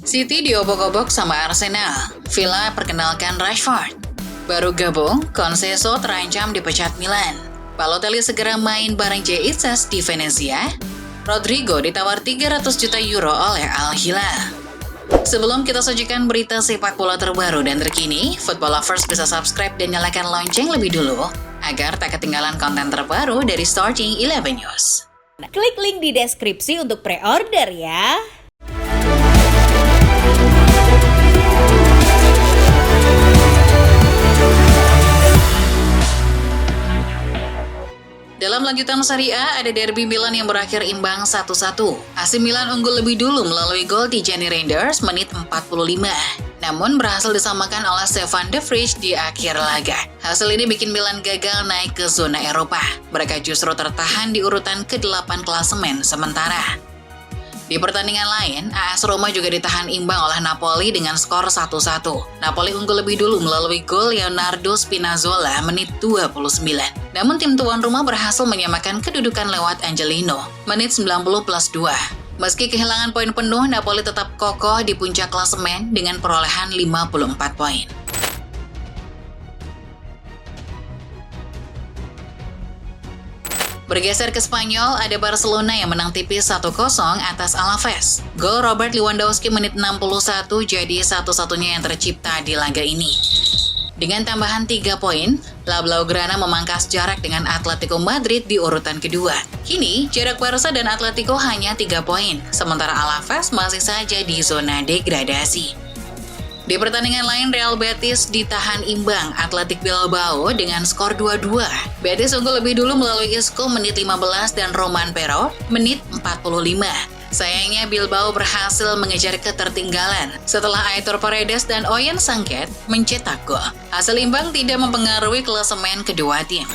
City diobok-obok sama Arsenal. Villa perkenalkan Rashford. Baru gabung, Conceição terancam dipecat Milan. Balotelli segera main bareng Jesus di Venezia. Rodrigo ditawar 300 juta euro oleh Al Hilal. Sebelum kita sajikan berita sepak bola terbaru dan terkini, Football Lovers bisa subscribe dan nyalakan lonceng lebih dulu agar tak ketinggalan konten terbaru dari Starting 11 News. Klik link di deskripsi untuk pre-order ya. Dalam lanjutan Serie A, ada derby Milan yang berakhir imbang 1-1. AC Milan unggul lebih dulu melalui gol di Gianni Reinders menit 45. Namun berhasil disamakan oleh Stefan de Vrij di akhir laga. Hasil ini bikin Milan gagal naik ke zona Eropa. Mereka justru tertahan di urutan ke-8 klasemen sementara. Di pertandingan lain, AS Roma juga ditahan imbang oleh Napoli dengan skor 1-1. Napoli unggul lebih dulu melalui gol Leonardo Spinazzola menit 29. Namun tim tuan rumah berhasil menyamakan kedudukan lewat Angelino menit 90+2. Meski kehilangan poin penuh, Napoli tetap kokoh di puncak klasemen dengan perolehan 54 poin. Bergeser ke Spanyol, ada Barcelona yang menang tipis 1-0 atas Alaves. Gol Robert Lewandowski menit 61 jadi satu-satunya yang tercipta di laga ini. Dengan tambahan 3 poin, La Blaugrana memangkas jarak dengan Atletico Madrid di urutan kedua. Kini, jarak Barca dan Atletico hanya 3 poin, sementara Alaves masih saja di zona degradasi. Di pertandingan lain, Real Betis ditahan imbang Athletic Bilbao dengan skor 2-2. Betis unggul lebih dulu melalui Isco menit 15 dan Roman Perro menit 45. Sayangnya Bilbao berhasil mengejar ketertinggalan setelah Aitor Paredes dan Oyen Sanket mencetak gol. Hasil imbang tidak mempengaruhi klasemen kedua tim.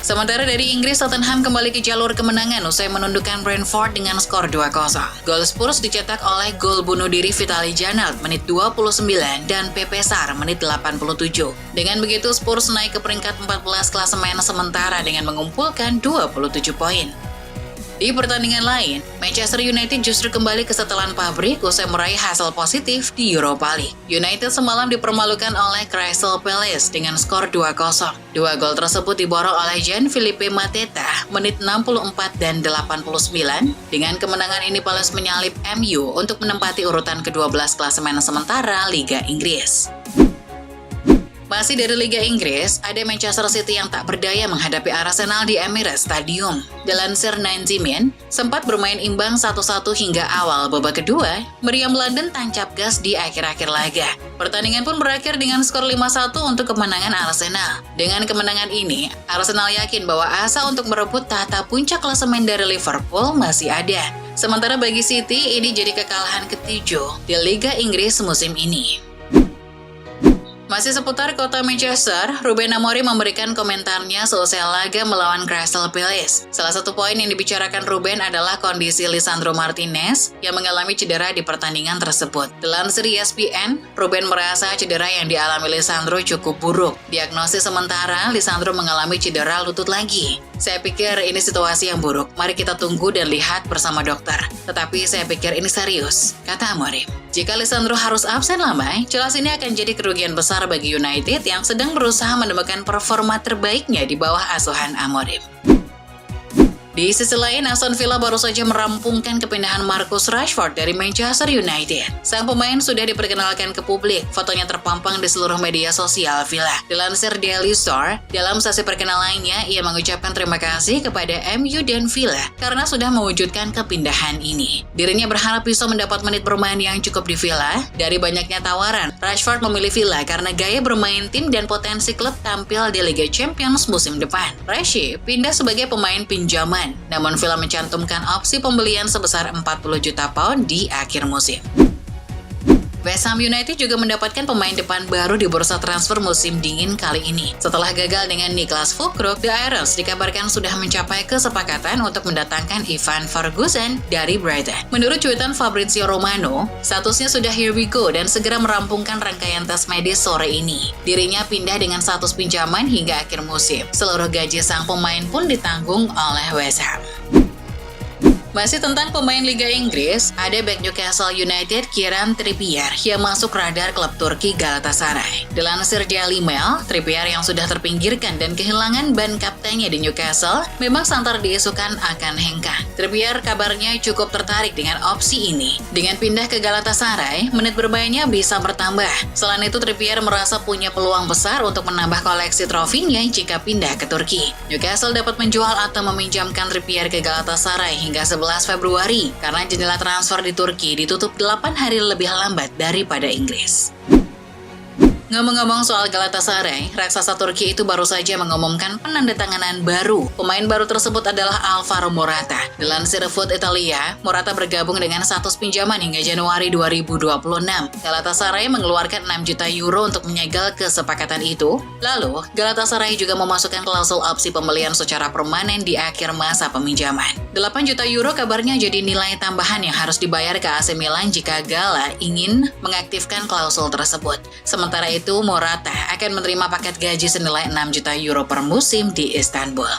Sementara dari Inggris, Tottenham kembali ke jalur kemenangan usai menundukkan Brentford dengan skor 2-0. Gol Spurs dicetak oleh gol bunuh diri Vitaly Janelt menit 29 dan Pepe Sarr menit 87. Dengan begitu, Spurs naik ke peringkat 14 klasemen sementara dengan mengumpulkan 27 poin. Di pertandingan lain, Manchester United justru kembali ke setelan pabrik usai meraih hasil positif di Europa League. United semalam dipermalukan oleh Crystal Palace dengan skor 2-0. Dua gol tersebut diborong oleh Jean-Philippe Mateta menit 64 dan 89. Dengan kemenangan ini, Palace menyalip MU untuk menempati urutan ke-12 klasemen sementara Liga Inggris. Masih dari Liga Inggris, ada Manchester City yang tak berdaya menghadapi Arsenal di Emirates Stadium. Dilansir 90 Min, sempat bermain imbang 1-1 hingga awal babak kedua, meriam London tancap gas di akhir-akhir laga. Pertandingan pun berakhir dengan skor 5-1 untuk kemenangan Arsenal. Dengan kemenangan ini, Arsenal yakin bahwa asa untuk merebut tahta puncak klasemen dari Liverpool masih ada. Sementara bagi City, ini jadi kekalahan ke-7 di Liga Inggris musim ini. Masih seputar kota Manchester, Ruben Amorim memberikan komentarnya selesai laga melawan Crystal Palace. Salah satu poin yang dibicarakan Ruben adalah kondisi Lisandro Martinez yang mengalami cedera di pertandingan tersebut. Dilansir ESPN, Ruben merasa cedera yang dialami Lisandro cukup buruk. Diagnosis sementara, Lisandro mengalami cedera lutut lagi. Saya pikir ini situasi yang buruk. Mari kita tunggu dan lihat bersama dokter. Tetapi saya pikir ini serius, kata Amorim. Jika Lisandro harus absen lama, jelas ini akan jadi kerugian besar bagi United yang sedang berusaha menemukan performa terbaiknya di bawah asuhan Amorim. Di sisi lain, Aston Villa baru saja merampungkan kepindahan Marcus Rashford dari Manchester United. Sang pemain sudah diperkenalkan ke publik, fotonya terpampang di seluruh media sosial Villa. Dilansir Daily Star, dalam sesi perkenalannya, ia mengucapkan terima kasih kepada MU dan Villa karena sudah mewujudkan kepindahan ini. Dirinya berharap bisa mendapat menit bermain yang cukup di Villa. Dari banyaknya tawaran, Rashford memilih Villa karena gaya bermain tim dan potensi klub tampil di Liga Champions musim depan. Rashi pindah sebagai pemain pinjaman. Namun Villa mencantumkan opsi pembelian sebesar 40 juta pound di akhir musim. West Ham United juga mendapatkan pemain depan baru di bursa transfer musim dingin kali ini. Setelah gagal dengan Niklas Füllkrug, The Irons dikabarkan sudah mencapai kesepakatan untuk mendatangkan Ivan Ferguson dari Brighton. Menurut cuitan Fabrizio Romano, statusnya sudah here we go dan segera merampungkan rangkaian tes medis sore ini. Dirinya pindah dengan status pinjaman hingga akhir musim. Seluruh gaji sang pemain pun ditanggung oleh West Ham. Masih tentang pemain Liga Inggris, ada bek Newcastle United Kieran Trippier yang masuk radar klub Turki Galatasaray. Dilansir Daily Mail, Trippier yang sudah terpinggirkan dan kehilangan ban kaptennya di Newcastle memang santer diisukan akan hengkang. Trippier kabarnya cukup tertarik dengan opsi ini. Dengan pindah ke Galatasaray, menit bermainnya bisa bertambah. Selain itu, Trippier merasa punya peluang besar untuk menambah koleksi trofinya jika pindah ke Turki. Newcastle dapat menjual atau meminjamkan Trippier ke Galatasaray hingga 11 Februari karena jendela transfer di Turki ditutup 8 hari lebih lambat daripada Inggris. Ngomong-ngomong soal Galatasaray, raksasa Turki itu baru saja mengumumkan penandatanganan baru. Pemain baru tersebut adalah Alvaro Morata. Dilansir Foot Italia, Morata bergabung dengan status pinjaman hingga Januari 2026. Galatasaray mengeluarkan 6 juta euro untuk menyegel kesepakatan itu. Lalu, Galatasaray juga memasukkan klausul opsi pembelian secara permanen di akhir masa peminjaman. 8 juta euro kabarnya jadi nilai tambahan yang harus dibayar ke AC Milan jika Gala ingin mengaktifkan klausul tersebut. Sementara itu, Morata akan menerima paket gaji senilai 6 juta euro per musim di Istanbul.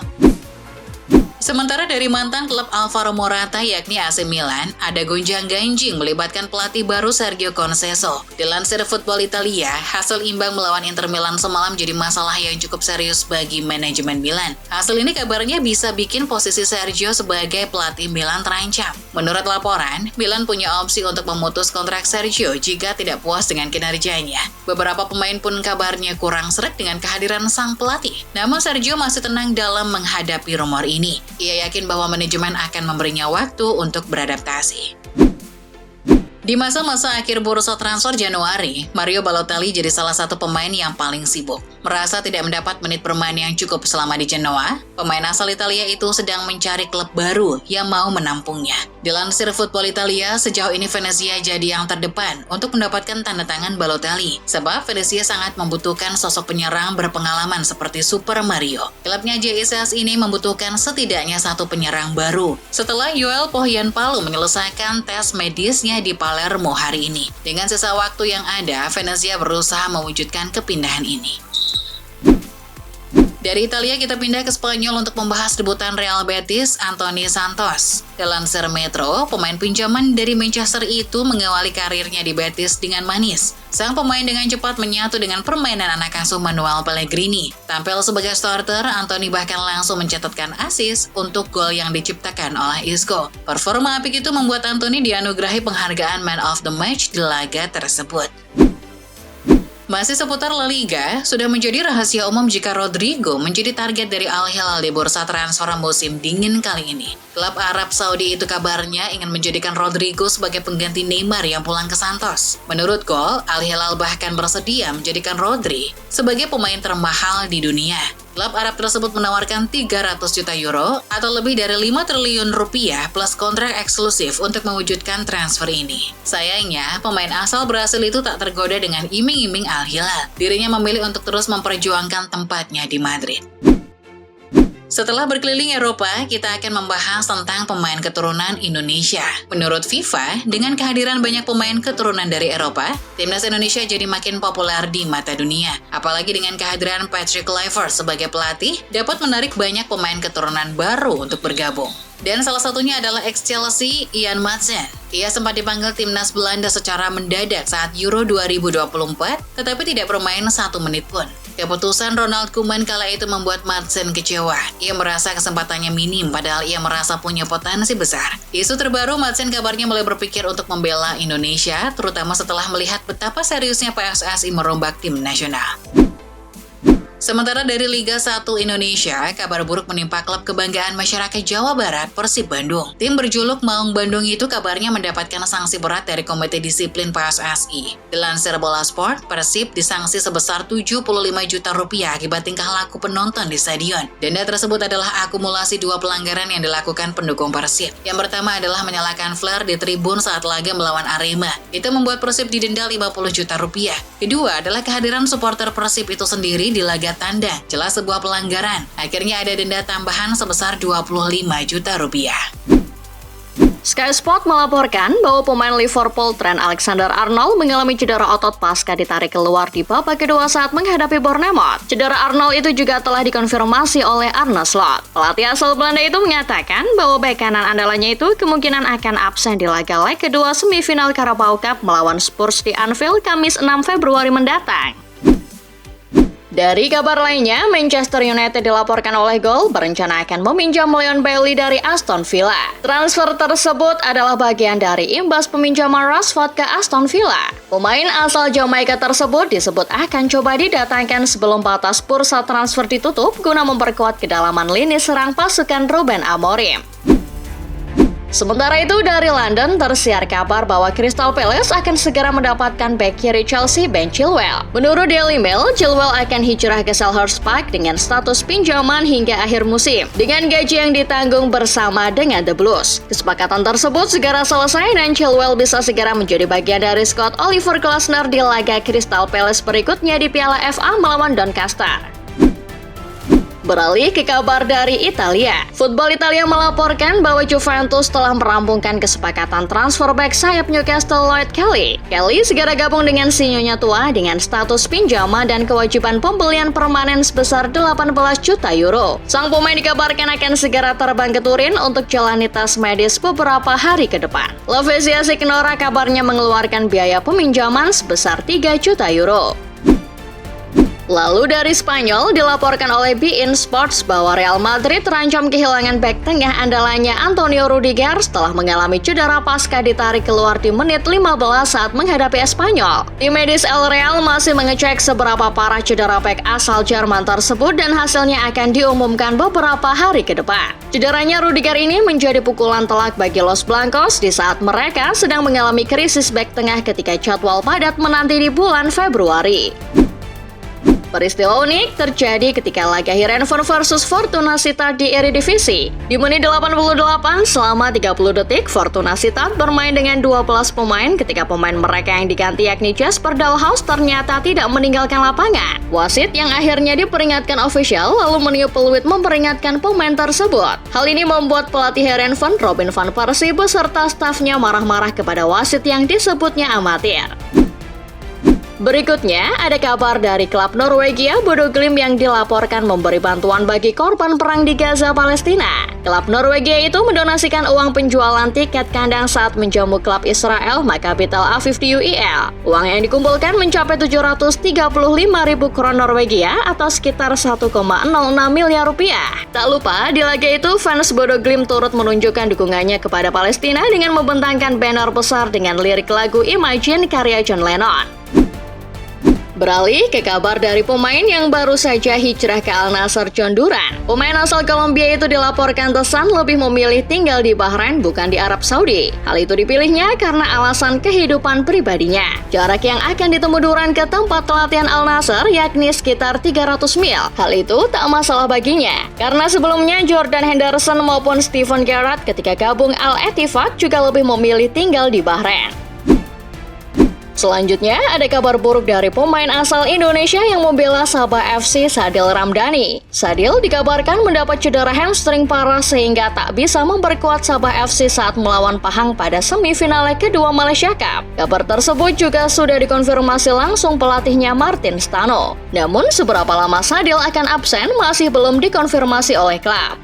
Sementara dari mantan klub Alvaro Morata yakni AC Milan, ada gonjang-ganjing melibatkan pelatih baru Sergio Conceição. Dilansir Football Italia, hasil imbang melawan Inter Milan semalam jadi masalah yang cukup serius bagi manajemen Milan. Hasil ini kabarnya bisa bikin posisi Sergio sebagai pelatih Milan terancam. Menurut laporan, Milan punya opsi untuk memutus kontrak Sergio jika tidak puas dengan kinerjanya. Beberapa pemain pun kabarnya kurang sreg dengan kehadiran sang pelatih. Namun Sergio masih tenang dalam menghadapi rumor ini. Ia yakin bahwa manajemen akan memberinya waktu untuk beradaptasi. Di masa-masa akhir bursa transfer Januari, Mario Balotelli jadi salah satu pemain yang paling sibuk. Merasa tidak mendapat menit bermain yang cukup selama di Genoa, pemain asal Italia itu sedang mencari klub baru yang mau menampungnya. Dilansir Football Italia, sejauh ini Venezia jadi yang terdepan untuk mendapatkan tanda tangan Balotelli, sebab Venezia sangat membutuhkan sosok penyerang berpengalaman seperti Super Mario. Klubnya JSS ini membutuhkan setidaknya satu penyerang baru, setelah Joel Pohjanpalo menyelesaikan tes medisnya di Palermo hari ini. Dengan sisa waktu yang ada, Venezia berusaha mewujudkan kepindahan ini. Dari Italia kita pindah ke Spanyol untuk membahas debutan Real Betis, Anthony Santos. Dilansir Metro, pemain pinjaman dari Manchester itu mengawali karirnya di Betis dengan manis. Sang pemain dengan cepat menyatu dengan permainan anak asuh Manuel Pellegrini. Tampil sebagai starter, Anthony bahkan langsung mencatatkan assist untuk gol yang diciptakan oleh Isco. Performa apik itu membuat Anthony dianugerahi penghargaan Man of the Match di laga tersebut. Masih seputar La Liga, sudah menjadi rahasia umum jika Rodrigo menjadi target dari Al Hilal di bursa transfer musim dingin kali ini. Klub Arab Saudi itu kabarnya ingin menjadikan Rodrigo sebagai pengganti Neymar yang pulang ke Santos. Menurut Gol, Al Hilal bahkan bersedia menjadikan Rodri sebagai pemain termahal di dunia. Klub Arab tersebut menawarkan 300 juta euro atau lebih dari 5 triliun rupiah plus kontrak eksklusif untuk mewujudkan transfer ini. Sayangnya, pemain asal Brasil itu tak tergoda dengan iming-iming Al Hilal. Dirinya memilih untuk terus memperjuangkan tempatnya di Madrid. Setelah berkeliling Eropa, kita akan membahas tentang pemain keturunan Indonesia. Menurut FIFA, dengan kehadiran banyak pemain keturunan dari Eropa, timnas Indonesia jadi makin populer di mata dunia. Apalagi dengan kehadiran Patrick Kluivert sebagai pelatih, dapat menarik banyak pemain keturunan baru untuk bergabung. Dan salah satunya adalah ex-Chelsea Ian Maatsen. Ia sempat dipanggil timnas Belanda secara mendadak saat Euro 2024, tetapi tidak bermain 1 menit pun. Keputusan Ronald Koeman kala itu membuat Maatsen kecewa. Ia merasa kesempatannya minim padahal ia merasa punya potensi besar. Isu terbaru, Maatsen kabarnya mulai berpikir untuk membela Indonesia, terutama setelah melihat betapa seriusnya PSSI merombak tim nasional. Sementara dari Liga 1 Indonesia, kabar buruk menimpa klub kebanggaan masyarakat Jawa Barat, Persib Bandung. Tim berjuluk Maung Bandung itu kabarnya mendapatkan sanksi berat dari Komite Disiplin PSSI. Dilansir Bola Sport, Persib disanksi sebesar 75 juta rupiah akibat tingkah laku penonton di stadion. Denda tersebut adalah akumulasi 2 pelanggaran yang dilakukan pendukung Persib. Yang pertama adalah menyalakan flare di tribun saat laga melawan Arema. Itu membuat Persib didenda 50 juta rupiah. Kedua adalah kehadiran supporter Persib itu sendiri di laga tandang, jelas sebuah pelanggaran. Akhirnya ada denda tambahan sebesar 25 juta rupiah. Sky Sport melaporkan bahwa pemain Liverpool Trent Alexander-Arnold mengalami cedera otot pasca ditarik keluar di babak kedua saat menghadapi Bournemouth. Cedera Arnold itu juga telah dikonfirmasi oleh Arne Slot. Pelatih asal Belanda itu mengatakan bahwa bek kanan andalannya itu kemungkinan akan absen di laga leg kedua semifinal Carabao Cup melawan Spurs di Anfield Kamis 6 Februari mendatang. Dari kabar lainnya, Manchester United dilaporkan oleh Goal berencana akan meminjam Leon Bailey dari Aston Villa. Transfer tersebut adalah bagian dari imbas peminjaman Rashford ke Aston Villa. Pemain asal Jamaika tersebut disebut akan coba didatangkan sebelum batas bursa transfer ditutup guna memperkuat kedalaman lini serang pasukan Ruben Amorim. Sementara itu dari London tersiar kabar bahwa Crystal Palace akan segera mendapatkan bek kiri Chelsea Ben Chilwell. Menurut Daily Mail, Chilwell akan hijrah ke Selhurst Park dengan status pinjaman hingga akhir musim dengan gaji yang ditanggung bersama dengan The Blues. Kesepakatan tersebut segera selesai dan Chilwell bisa segera menjadi bagian dari skuad Oliver Glasner di laga Crystal Palace berikutnya di Piala FA melawan Doncaster. Beralih ke kabar dari Italia. Football Italia melaporkan bahwa Juventus telah merampungkan kesepakatan transfer bek sayap Newcastle Lloyd Kelly. Kelly segera gabung dengan si Nyonya tua dengan status pinjaman dan kewajiban pembelian permanen sebesar 18 juta euro. Sang pemain dikabarkan akan segera terbang ke Turin untuk jalani tes medis beberapa hari ke depan. La Spezia Signora kabarnya mengeluarkan biaya peminjaman sebesar 3 juta euro. Lalu dari Spanyol dilaporkan oleh beIN Sports bahwa Real Madrid terancam kehilangan bek tengah andalannya Antonio Rudiger setelah mengalami cedera pasca ditarik keluar di menit 15 saat menghadapi Espanyol. Tim medis El Real masih mengecek seberapa parah cedera bek asal Jerman tersebut dan hasilnya akan diumumkan beberapa hari ke depan. Cederanya Rudiger ini menjadi pukulan telak bagi Los Blancos di saat mereka sedang mengalami krisis bek tengah ketika jadwal padat menanti di bulan Februari. Peristiwa unik terjadi ketika laga Heerenveen versus Fortuna Sittard di Eredivisie. Di menit 88 selama 30 detik, Fortuna Sittard bermain dengan 12 pemain ketika pemain mereka yang diganti yakni Jesper Dalhaus ternyata tidak meninggalkan lapangan. Wasit yang akhirnya diperingatkan ofisial lalu meniup peluit memperingatkan pemain tersebut. Hal ini membuat pelatih Heerenveen Robin van Persie beserta stafnya marah-marah kepada wasit yang disebutnya amatir. Berikutnya, ada kabar dari klub Norwegia Bodo Glimt yang dilaporkan memberi bantuan bagi korban perang di Gaza, Palestina. Klub Norwegia itu mendonasikan uang penjualan tiket kandang saat menjamu klub Israel Maccabi Tel Aviv di UEL. Uang yang dikumpulkan mencapai 735.000 kron Norwegia atau sekitar 1,06 miliar rupiah. Tak lupa, di laga itu fans Bodo Glimt turut menunjukkan dukungannya kepada Palestina dengan membentangkan banner besar dengan lirik lagu Imagine karya John Lennon. Beralih ke kabar dari pemain yang baru saja hijrah ke Al Nassr John Duran. Pemain asal Kolombia itu dilaporkan terkesan lebih memilih tinggal di Bahrain bukan di Arab Saudi. Hal itu dipilihnya karena alasan kehidupan pribadinya. Jarak yang akan ditempuh Duran ke tempat latihan Al Nassr yakni sekitar 300 mil. Hal itu tak masalah baginya, karena sebelumnya Jordan Henderson maupun Steven Gerrard ketika gabung Al Ettifaq juga lebih memilih tinggal di Bahrain. Selanjutnya, ada kabar buruk dari pemain asal Indonesia yang membela Sabah FC Sadil Ramdhani. Sadil dikabarkan mendapat cedera hamstring parah sehingga tak bisa memperkuat Sabah FC saat melawan Pahang pada semifinal leg kedua Malaysia Cup. Kabar tersebut juga sudah dikonfirmasi langsung pelatihnya Martin Stano. Namun, seberapa lama Sadil akan absen masih belum dikonfirmasi oleh klub.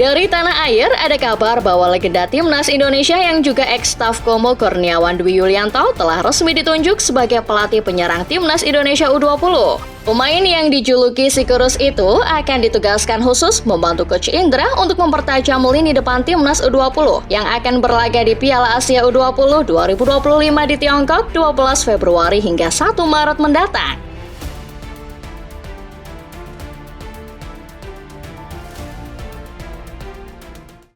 Dari tanah air, ada kabar bahwa legenda timnas Indonesia yang juga ex-staf Como Kurniawan Dwi Yulianto telah resmi ditunjuk sebagai pelatih penyerang timnas Indonesia U20. Pemain yang dijuluki si kurus itu akan ditugaskan khusus membantu Coach Indra untuk mempertajam lini depan timnas U20 yang akan berlaga di Piala Asia U20 2025 di Tiongkok 12 Februari hingga 1 Maret mendatang.